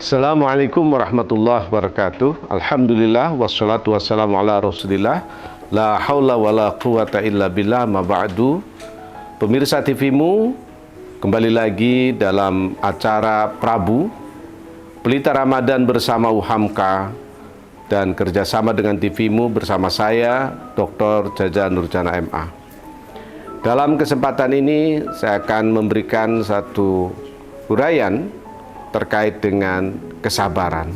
Assalamualaikum warahmatullahi wabarakatuh. Alhamdulillah wassalatu wassalamu ala Rasulillah. La haula wala quwata illa billah ma ba'du. Pemirsa TV-mu, kembali lagi dalam acara Prabu Pelita Ramadan bersama UHAMKA dan kerjasama dengan TV-mu bersama saya Dr. Jaja Nurjana MA. Dalam kesempatan ini saya akan memberikan satu uraian terkait dengan kesabaran.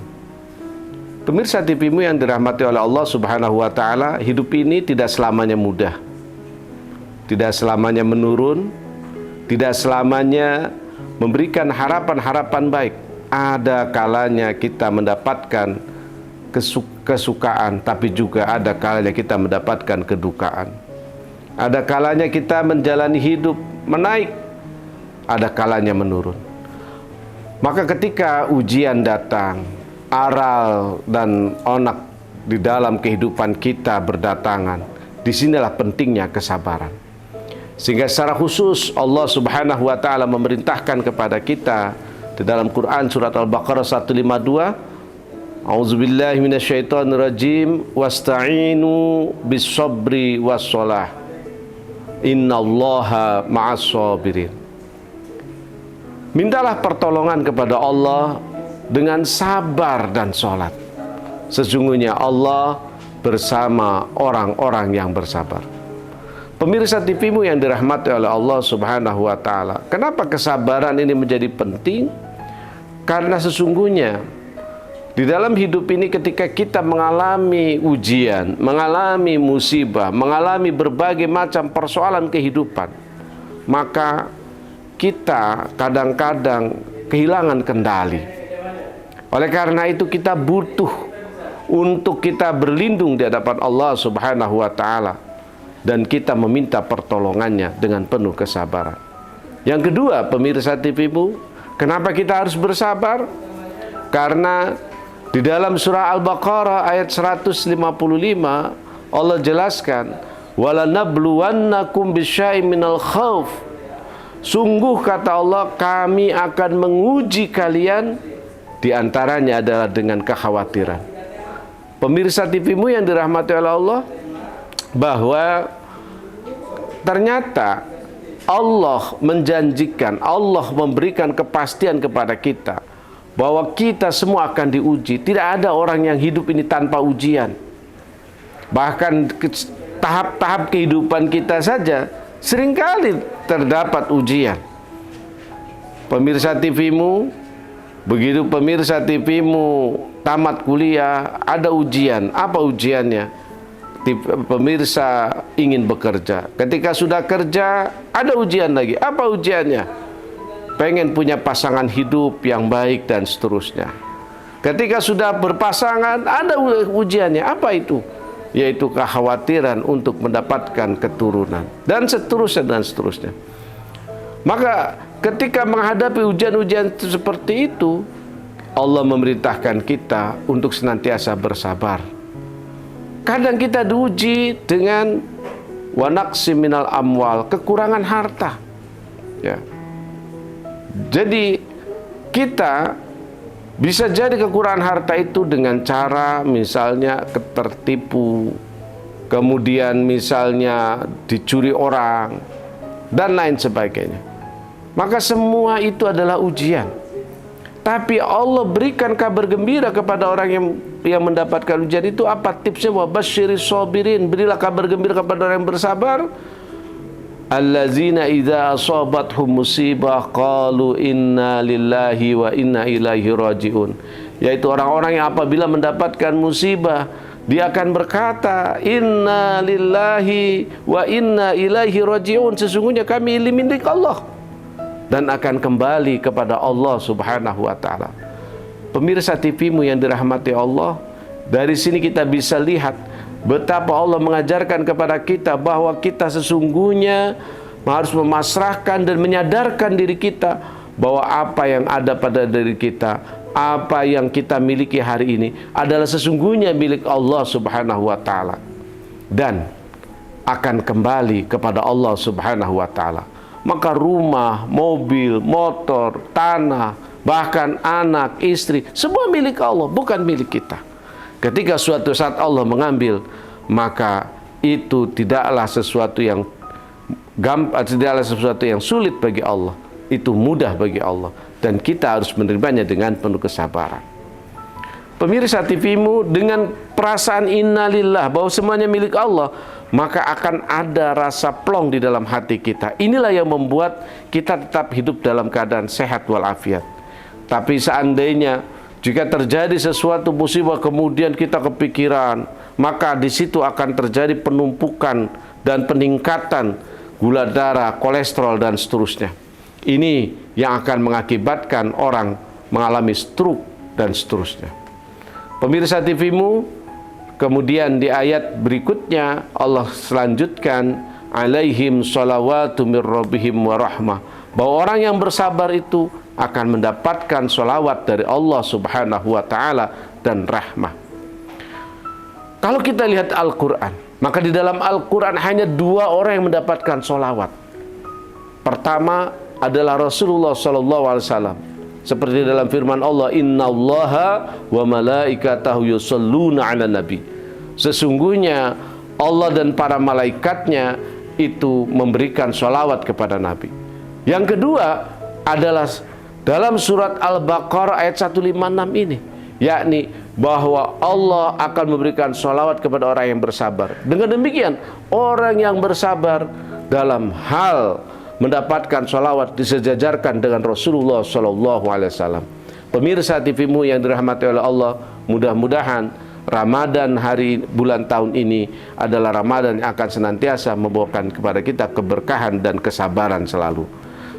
Pemirsa TV-mu yang dirahmati oleh Allah Subhanahu wa Ta'ala, hidup ini tidak selamanya mudah, tidak selamanya menurun, tidak selamanya memberikan harapan-harapan baik. Ada kalanya kita mendapatkan kesukaan, tapi juga ada kalanya kita mendapatkan kedukaan. Ada kalanya kita menjalani hidup menaik, ada kalanya menurun. Maka ketika ujian datang, aral dan onak di dalam kehidupan kita berdatangan, disinilah pentingnya kesabaran. Sehingga secara khusus Allah Subhanahu wa Ta'ala memerintahkan kepada kita di dalam Quran surat Al-Baqarah 152, A'udzubillahi minasyaitonirrajim, wasta'inu bis-sabri was-shalah, innallaha ma'as-sabirin. Mintalah pertolongan kepada Allah dengan sabar dan sholat. Sesungguhnya Allah bersama orang-orang yang bersabar. Pemirsa TV-mu yang dirahmati oleh Allah Subhanahu wa Ta'ala, kenapa kesabaran ini menjadi penting? Karena sesungguhnya di dalam hidup ini ketika kita mengalami ujian, mengalami musibah, mengalami berbagai macam persoalan kehidupan, maka kita kadang-kadang kehilangan kendali. Oleh karena itu kita butuh untuk kita berlindung di hadapan Allah Subhanahu wa Ta'ala, dan kita meminta pertolongannya dengan penuh kesabaran. Yang kedua, pemirsa TV-mu, kenapa kita harus bersabar? Karena di dalam surah Al-Baqarah ayat 155 Allah jelaskan, walanabluwannakum bisyai'in minal khauf. Sungguh kata Allah, kami akan menguji kalian, diantaranya adalah dengan kekhawatiran. Pemirsa TV-mu yang dirahmati oleh Allah, bahwa ternyata Allah menjanjikan, Allah memberikan kepastian kepada kita bahwa kita semua akan diuji. Tidak ada orang yang hidup ini tanpa ujian. Bahkan tahap-tahap kehidupan kita saja seringkali terdapat ujian. Pemirsa TV-mu, begitu pemirsa TV-mu tamat kuliah, ada ujian. Apa ujiannya? Pemirsa ingin bekerja. Ketika sudah kerja, ada ujian lagi. Apa ujiannya? Pengen punya pasangan hidup yang baik dan seterusnya. Ketika sudah berpasangan, ada ujiannya. Apa itu? Yaitu kekhawatiran untuk mendapatkan keturunan, dan seterusnya dan seterusnya. Maka ketika menghadapi ujian-ujian seperti itu, Allah memerintahkan kita untuk senantiasa bersabar. Kadang kita diuji dengan wanaqsi minal amwal, kekurangan harta, ya. Jadi kita bisa jadi kekurangan harta itu dengan cara misalnya tertipu, kemudian misalnya dicuri orang, dan lain sebagainya. Maka semua itu adalah ujian. Tapi Allah berikan kabar gembira kepada orang yang mendapatkan ujian itu. Apa tipsnya? Wa basyiris sabirin, berilah kabar gembira kepada orang yang bersabar. Allazina idza asabathum musibah qalu inna lillahi wa inna ilaihi rajiun. Yaitu orang-orang yang apabila mendapatkan musibah, dia akan berkata, inna lillahi wa inna ilaihi rajiun. Sesungguhnya kami milik Allah dan akan kembali kepada Allah Subhanahu wa Ta'ala. Pemirsa TV-mu yang dirahmati Allah, dari sini kita bisa lihat betapa Allah mengajarkan kepada kita bahwa kita sesungguhnya harus memasrahkan dan menyadarkan diri kita bahwa apa yang ada pada diri kita, apa yang kita miliki hari ini adalah sesungguhnya milik Allah Subhanahu wa Ta'ala, dan akan kembali kepada Allah Subhanahu wa Ta'ala. Maka rumah, mobil, motor, tanah, bahkan anak, istri, semua milik Allah, bukan milik kita. Ketika suatu saat Allah mengambil, maka itu tidaklah sesuatu yang tidaklah sesuatu yang sulit bagi Allah. Itu mudah bagi Allah, dan kita harus menerimanya dengan penuh kesabaran. Pemirsa TVmu, dengan perasaan innalillah bahwa semuanya milik Allah, maka akan ada rasa plong di dalam hati kita. Inilah yang membuat kita tetap hidup dalam keadaan sehat walafiat. Tapi seandainya jika terjadi sesuatu musibah kemudian kita kepikiran, maka di situ akan terjadi penumpukan dan peningkatan gula darah, kolesterol, dan seterusnya. Ini yang akan mengakibatkan orang mengalami stroke dan seterusnya. Pemirsa TVmu, kemudian di ayat berikutnya Allah selanjutkan, alaihim sholawatu mir rabbihim wa rahmah, bahwa orang yang bersabar itu akan mendapatkan sholawat dari Allah subhanahu wa ta'ala dan rahmah. Kalau kita lihat Al-Quran, maka di dalam Al-Quran hanya 2 orang yang mendapatkan sholawat. Pertama adalah Rasulullah SAW, seperti dalam firman Allah, innallaha wa malaikatahu yusholluna 'alan nabi. Sesungguhnya Allah dan para malaikatnya itu memberikan sholawat kepada Nabi. Yang kedua adalah dalam surat Al-Baqarah ayat 156 ini, yakni bahwa Allah akan memberikan sholawat kepada orang yang bersabar. Dengan demikian, orang yang bersabar dalam hal mendapatkan sholawat disejajarkan dengan Rasulullah SAW. Pemirsa TVmu yang dirahmati oleh Allah, mudah-mudahan Ramadan bulan tahun ini adalah Ramadan yang akan senantiasa membawakan kepada kita keberkahan dan kesabaran selalu.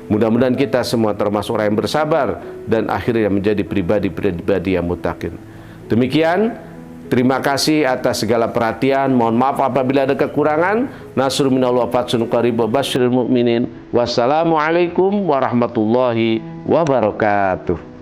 Mudah-mudahan kita semua termasuk orang yang bersabar dan akhirnya menjadi pribadi-pribadi yang muttaqin. Demikian, terima kasih atas segala perhatian. Mohon maaf apabila ada kekurangan. Nasrun minallah wa fatsun qarib wa basyiril mu'minin. Wassalamualaikum warahmatullahi wabarakatuh.